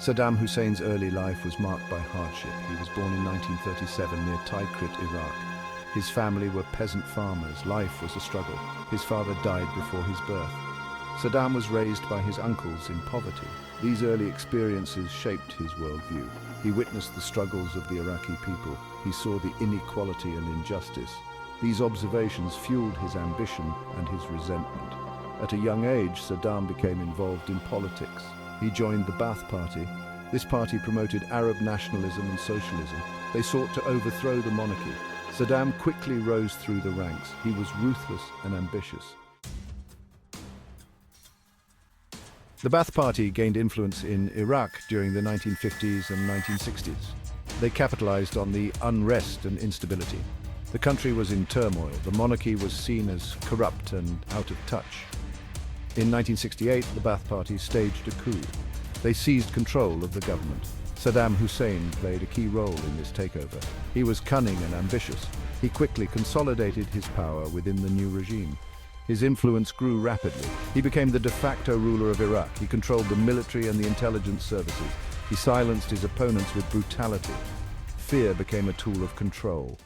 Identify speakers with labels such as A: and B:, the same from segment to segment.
A: Saddam Hussein's early life was marked by hardship. He was born in 1937 near Tikrit, Iraq. His family were peasant farmers. Life was a struggle. His father died before his birth. Saddam was raised by his uncles in poverty. These early experiences shaped his worldview. He witnessed the struggles of the Iraqi people. He saw the inequality and injustice. These observations fueled his ambition and his resentment. At a young age, Saddam became involved in politics. He joined the Ba'ath Party. This party promoted Arab nationalism and socialism. They sought to overthrow the monarchy. Saddam quickly rose through the ranks. He was ruthless and ambitious. The Ba'ath Party gained influence in Iraq during the 1950s and 1960s. They capitalized on the unrest and instability. The country was in turmoil. The monarchy was seen as corrupt and out of touch. In 1968, the Ba'ath Party staged a coup. They seized control of the government. Saddam Hussein played a key role in this takeover. He was cunning and ambitious. He quickly consolidated his power within the new regime. His influence grew rapidly. He became the de facto ruler of Iraq. He controlled the military and the intelligence services. He silenced his opponents with brutality. Fear became a tool of control.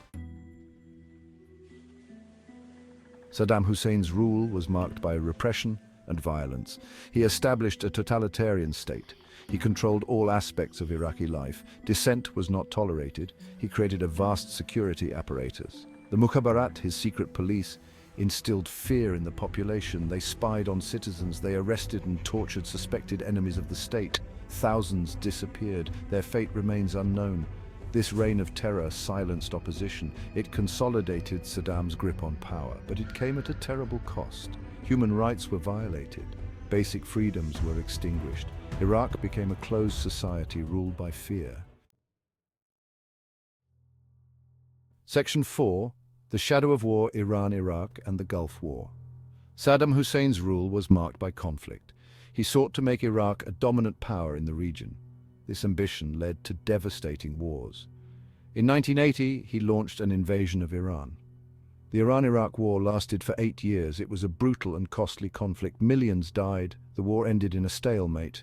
A: Saddam Hussein's rule was marked by repression and violence. He established a totalitarian state. He controlled all aspects of Iraqi life. Dissent was not tolerated. He created a vast security apparatus. The Mukhabarat, his secret police, instilled fear in the population. They spied on citizens. They arrested and tortured suspected enemies of the state. Thousands disappeared. Their fate remains unknown. This reign of terror silenced opposition. It consolidated Saddam's grip on power, but it came at a terrible cost. Human rights were violated. Basic freedoms were extinguished. Iraq became a closed society ruled by fear. Section 4. The Shadow of War, Iran-Iraq and the Gulf War. Saddam Hussein's rule was marked by conflict. He sought to make Iraq a dominant power in the region. This ambition led to devastating wars. In 1980, he launched an invasion of Iran. The Iran-Iraq War lasted for 8 years. It was a brutal and costly conflict. Millions died. The war ended in a stalemate.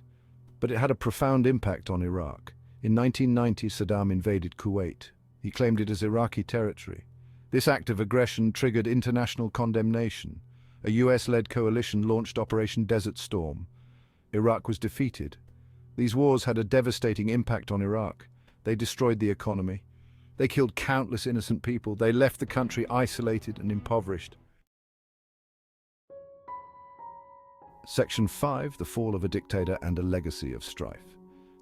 A: But it had a profound impact on Iraq. In 1990, Saddam invaded Kuwait. He claimed it as Iraqi territory. This act of aggression triggered international condemnation. A US-led coalition launched Operation Desert Storm. Iraq was defeated. These wars had a devastating impact on Iraq. They destroyed the economy. They killed countless innocent people. They left the country isolated and impoverished. Section 5. The Fall of a Dictator and a Legacy of Strife.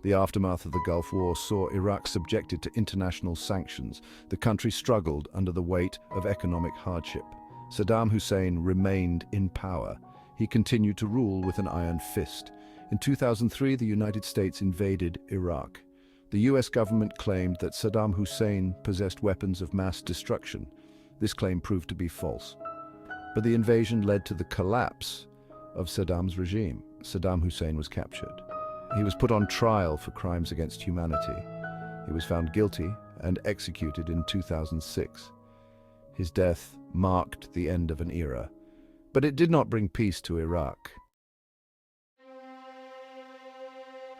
A: The aftermath of the Gulf War saw Iraq subjected to international sanctions. The country struggled under the weight of economic hardship. Saddam Hussein remained in power. He continued to rule with an iron fist. In 2003, the United States invaded Iraq. The US government claimed that Saddam Hussein possessed weapons of mass destruction. This claim proved to be false. But the invasion led to the collapse of Saddam's regime. Saddam Hussein was captured. He was put on trial for crimes against humanity. He was found guilty and executed in 2006. His death marked the end of an era, but it did not bring peace to Iraq.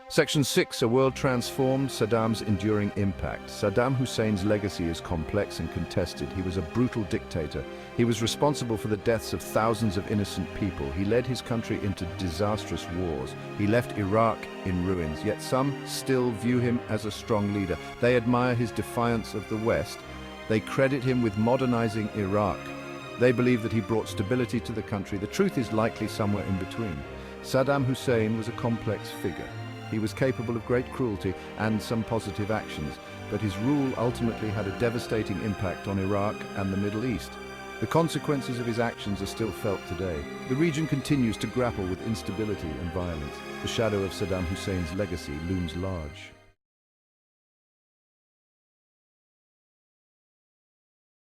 A: Section 6. A world transformed, Saddam's enduring impact. Saddam Hussein's legacy is complex and contested. He was a brutal dictator. He was responsible for the deaths of thousands of innocent people. He led his country into disastrous wars. He left Iraq in ruins, yet some still view him as a strong leader. They admire his defiance of the West. They credit him with modernizing Iraq. They believe that he brought stability to the country. The truth is likely somewhere in between. Saddam Hussein was a complex figure. He was capable of great cruelty and some positive actions, but his rule ultimately had a devastating impact on Iraq and the Middle East. The consequences of his actions are still felt today. The region continues to grapple with instability and violence. The shadow of Saddam Hussein's legacy looms large.